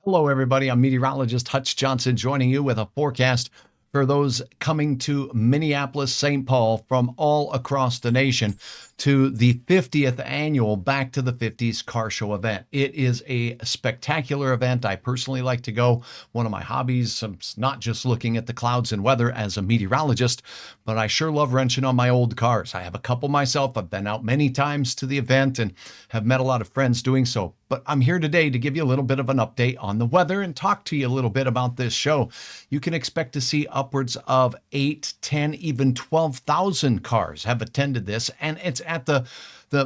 Hello, everybody. I'm meteorologist Hutch Johnson joining you with a forecast for those coming to Minneapolis, St. Paul from all across the nation to the 50th annual Back to the 50s car show event. It is a spectacular event. I personally like to go. One of my hobbies, not just looking at the clouds and weather as a meteorologist, but I sure love wrenching on my old cars. I have a couple myself. I've been out many times to the event and have met a lot of friends doing so. But I'm here today to give you a little bit of an update on the weather and talk to you a little bit about this show. You can expect to see upwards of 8, 10, even 12,000 cars have attended this, and it's at the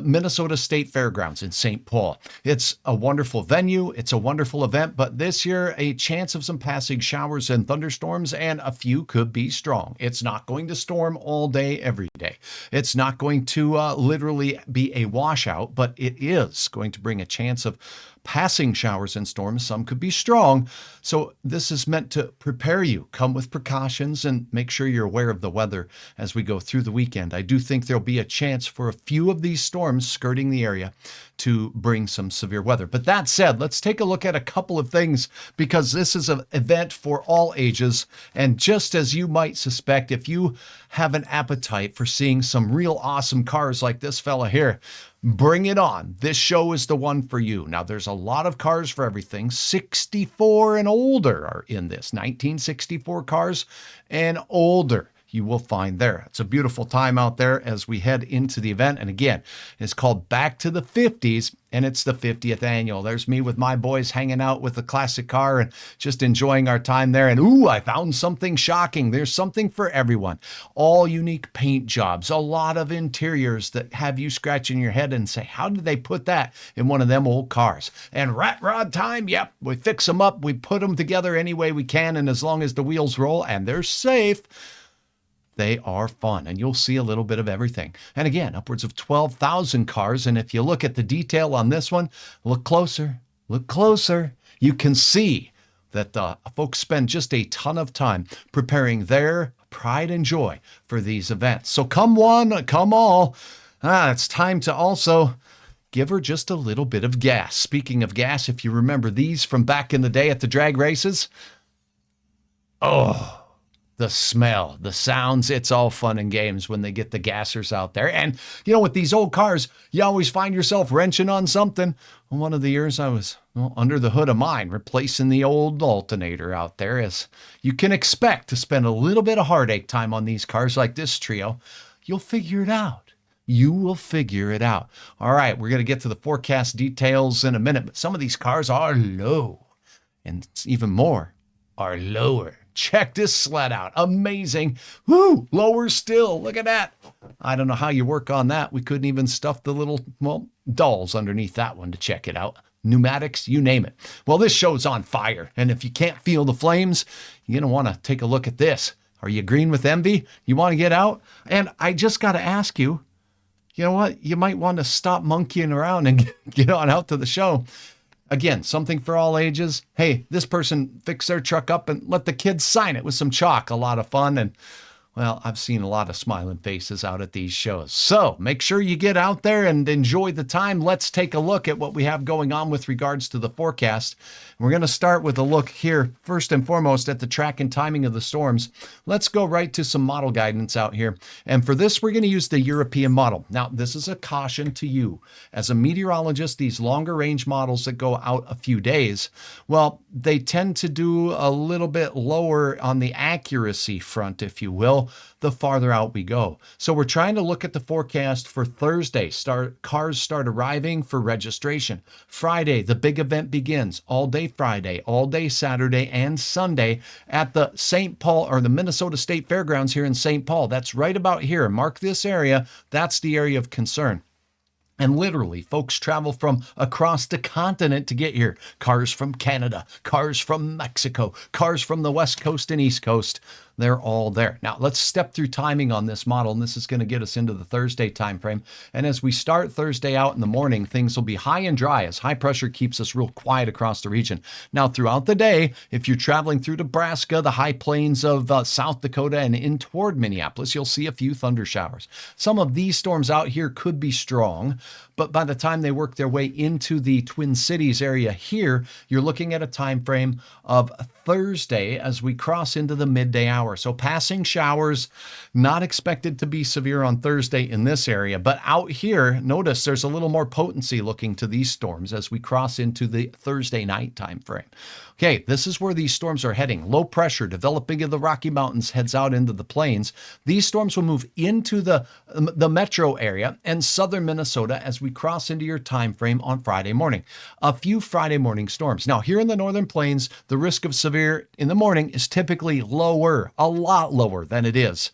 Minnesota State Fairgrounds in St. Paul. It's a wonderful venue. It's a wonderful event, but this year, a chance of some passing showers and thunderstorms, and a few could be strong. It's not going to storm all day, every day. It's not going to literally be a washout, but it is going to bring a chance of passing showers and storms. Some could be strong. So this is meant to prepare you. Come with precautions and make sure you're aware of the weather as we go through the weekend. I do think there'll be a chance for a few of these storms skirting the area to bring some severe weather. But that said, let's take a look at a couple of things because this is an event for all ages. And just as you might suspect, if you have an appetite for seeing some real awesome cars like this fella here, bring it on. This show is the one for you. Now, there's a lot of cars for everything. 64 and older are in this. 1964 cars and older you will find there. It's a beautiful time out there as we head into the event. And again, it's called Back to the 50s, and it's the 50th annual. There's me with my boys hanging out with a classic car and just enjoying our time there. And ooh, I found something shocking. There's something for everyone. All unique paint jobs, a lot of interiors that have you scratching your head and say, how did they put that in one of them old cars? And rat rod time, yep, we fix them up. We put them together any way we can. And as long as the wheels roll and they're safe, they are fun, and you'll see a little bit of everything. And again, upwards of 12,000 cars. And if you look at the detail on this one, look closer, you can see that folks spend just a ton of time preparing their pride and joy for these events. So come one, come all. It's time to also give her just a little bit of gas. Speaking of gas, if you remember these from back in the day at the drag races, oh, the smell, the sounds, it's all fun and games when they get the gassers out there. And, you know, with these old cars, you always find yourself wrenching on something. One of the years I was under the hood of mine, replacing the old alternator out there, as you can expect to spend a little bit of heartache time on these cars like this trio. You'll figure it out. You will figure it out. All right, we're going to get to the forecast details in a minute, but some of these cars are low, and even more are lower. Check this sled out. Amazing. Woo, lower still. Look at that. I don't know how you work on that. We couldn't even stuff the little, dolls underneath that one to check it out. Pneumatics, you name it. Well, this show's on fire. And if you can't feel the flames, you're going to want to take a look at this. Are you green with envy? You want to get out? And I just got to ask you, you know what? You might want to stop monkeying around and get on out to the show. Again, something for all ages. Hey, this person fixed their truck up and let the kids sign it with some chalk. A lot of fun. And, well, I've seen a lot of smiling faces out at these shows. So make sure you get out there and enjoy the time. Let's take a look at what we have going on with regards to the forecast. We're going to start with a look here, first and foremost, at the track and timing of the storms. Let's go right to some model guidance out here. And for this, we're going to use the European model. Now, this is a caution to you. As a meteorologist, these longer range models that go out a few days, well, they tend to do a little bit lower on the accuracy front, if you will, the farther out we go. So we're trying to look at the forecast for Thursday. Cars start arriving for registration. Friday, the big event begins. All day Friday, all day Saturday, and Sunday at the St. Paul, or the Minnesota State Fairgrounds here in St. Paul. That's right about here. Mark this area. That's the area of concern. And literally, folks travel from across the continent to get here. Cars from Canada, cars from Mexico, cars from the West Coast and East Coast. They're all there. Now, let's step through timing on this model, and this is going to get us into the Thursday time frame. And as we start Thursday out in the morning, things will be high and dry as high pressure keeps us real quiet across the region. Now, throughout the day, if you're traveling through Nebraska, the high plains of South Dakota, and in toward Minneapolis, you'll see a few thunder showers. Some of these storms out here could be strong, But by the time they work their way into the Twin Cities area here, you're looking at a time frame of Thursday as we cross into the midday hour. So passing showers, not expected to be severe on Thursday in this area, but out here, notice there's a little more potency looking to these storms as we cross into the Thursday night time frame. Okay, this is where these storms are heading. Low pressure developing in the Rocky Mountains heads out into the plains. These storms will move into the metro area and southern Minnesota as we cross into your time frame on Friday morning. A few Friday morning storms. Now, here in the northern plains, the risk of severe in the morning is typically lower, a lot lower than it is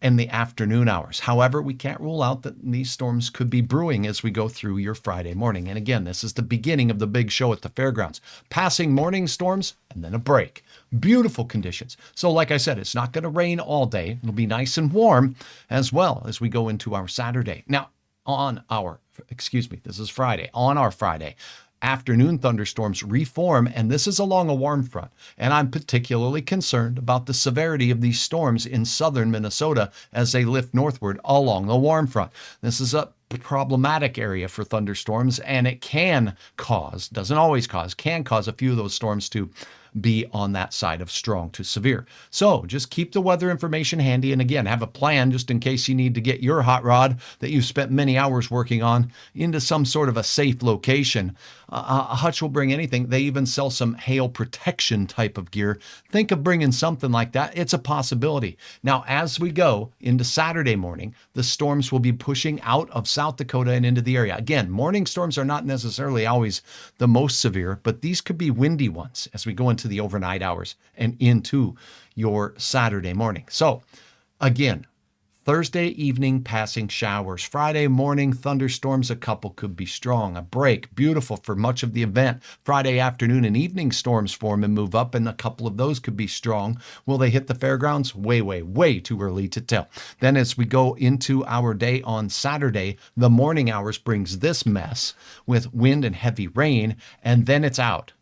in the afternoon hours. However, we can't rule out that these storms could be brewing as we go through your Friday morning. And again, this is the beginning of the big show at the fairgrounds. Passing morning storms and then a break. Beautiful conditions. So like I said, it's not going to rain all day. It'll be nice and warm as well as we go into our Saturday. Now, this is Friday. On our Friday, afternoon thunderstorms reform, and this is along a warm front. And I'm particularly concerned about the severity of these storms in southern Minnesota as they lift northward along the warm front. This is a problematic area for thunderstorms, and it can cause, doesn't always cause, can cause a few of those storms to be on that side of strong to severe. So just keep the weather information handy. And again, have a plan just in case you need to get your hot rod that you've spent many hours working on into some sort of a safe location. Hutch will bring anything. They even sell some hail protection type of gear. Think of bringing something like that. It's a possibility. Now, as we go into Saturday morning, the storms will be pushing out of South Dakota and into the area. Again, morning storms are not necessarily always the most severe, but these could be windy ones as we go into the overnight hours and into your Saturday morning. So again, Thursday evening passing showers. Friday morning thunderstorms, a couple could be strong. A break, beautiful for much of the event. Friday afternoon and evening storms form and move up, and a couple of those could be strong. Will they hit the fairgrounds? Way too early to tell. Then as we go into our day on Saturday, the morning hours brings this mess with wind and heavy rain, and then it's out.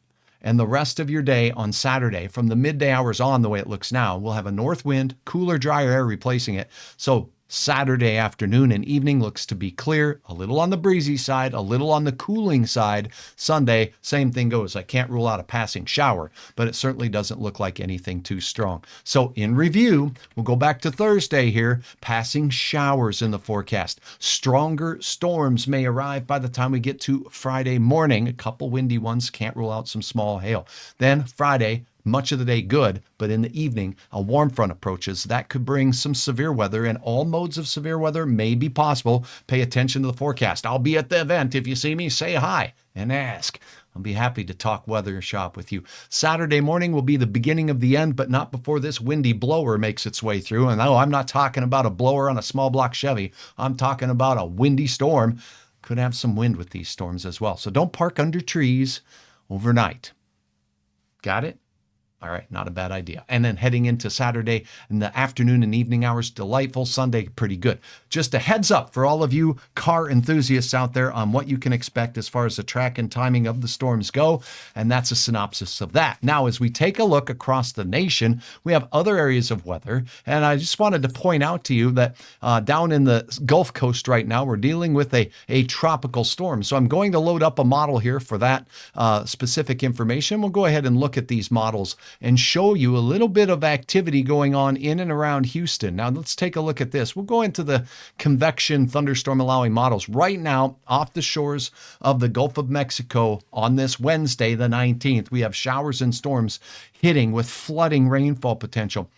And the rest of your day on Saturday, from the midday hours on, the way it looks now, we'll have a north wind, cooler, drier air replacing it. So Saturday afternoon and evening looks to be clear, a little on the breezy side, a little on the cooling side. Sunday, same thing goes. I can't rule out a passing shower, but it certainly doesn't look like anything too strong. So in review, we'll go back to Thursday here, passing showers in the forecast. Stronger storms may arrive by the time we get to Friday morning. A couple windy ones, can't rule out some small hail. Then Friday, much of the day good, but in the evening, a warm front approaches. That could bring some severe weather, and all modes of severe weather may be possible. Pay attention to the forecast. I'll be at the event. If you see me, say hi and ask. I'll be happy to talk weather shop with you. Saturday morning will be the beginning of the end, but not before this windy blower makes its way through. And no, I'm not talking about a blower on a small block Chevy. I'm talking about a windy storm. Could have some wind with these storms as well. So don't park under trees overnight. Got it? All right, not a bad idea. And then heading into Saturday in the afternoon and evening hours, delightful. Sunday, pretty good. Just a heads up for all of you car enthusiasts out there on what you can expect as far as the track and timing of the storms go. And that's a synopsis of that. Now, as we take a look across the nation, we have other areas of weather. And I just wanted to point out to you that down in the Gulf Coast right now, we're dealing with a tropical storm. So I'm going to load up a model here for that specific information. We'll go ahead and look at these models and show you a little bit of activity going on in and around Houston. Now let's take a look at this. We'll go into the convection thunderstorm allowing models right now off the shores of the Gulf of Mexico on this Wednesday, the 19th. We have showers and storms hitting with flooding rainfall potential.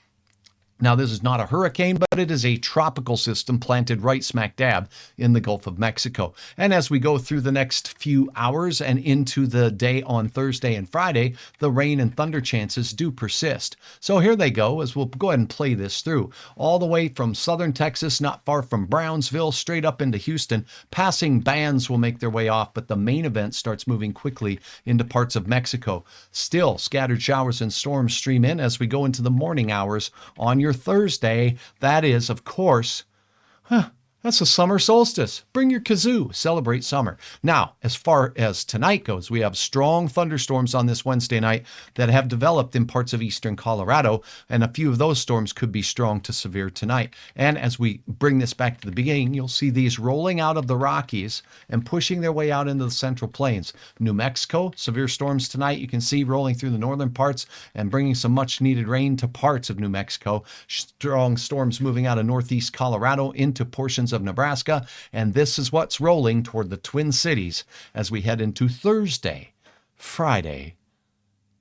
Now, this is not a hurricane, but it is a tropical system planted right smack dab in the Gulf of Mexico. And as we go through the next few hours and into the day on Thursday and Friday, the rain and thunder chances do persist. So here they go, as we'll go ahead and play this through. All the way from southern Texas, not far from Brownsville, straight up into Houston. Passing bands will make their way off, but the main event starts moving quickly into parts of Mexico. Still, scattered showers and storms stream in as we go into the morning hours on your Thursday. That is, of course, That's the summer solstice. Bring your kazoo. Celebrate summer. Now, as far as tonight goes, we have strong thunderstorms on this Wednesday night that have developed in parts of eastern Colorado, and a few of those storms could be strong to severe tonight. And as we bring this back to the beginning, you'll see these rolling out of the Rockies and pushing their way out into the Central Plains. New Mexico, severe storms tonight. You can see rolling through the northern parts and bringing some much needed rain to parts of New Mexico. Strong storms moving out of northeast Colorado into portions of Nebraska, and this is what's rolling toward the Twin Cities as we head into Thursday, Friday,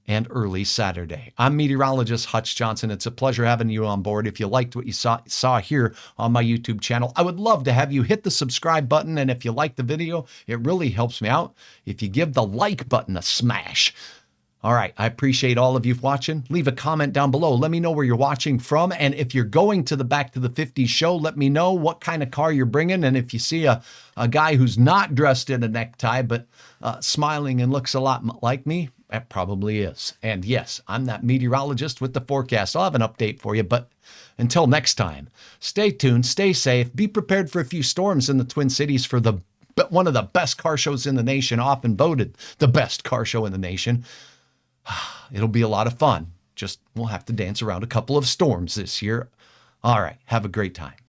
and early Saturday. I'm meteorologist Hutch Johnson. It's a pleasure having you on board. If you liked what you saw here on my YouTube channel, I would love to have you hit the subscribe button, and if you like the video, it really helps me out if you give the like button a smash. All right, I appreciate all of you watching. Leave a comment down below. Let me know where you're watching from. And if you're going to the Back to the 50s show, let me know what kind of car you're bringing. And if you see a guy who's not dressed in a necktie, but smiling and looks a lot like me, that probably is. And yes, I'm that meteorologist with the forecast. I'll have an update for you. But until next time, stay tuned, stay safe, be prepared for a few storms in the Twin Cities for one of the best car shows in the nation, often voted the best car show in the nation. It'll be a lot of fun. Just we'll have to dance around a couple of storms this year. All right. Have a great time.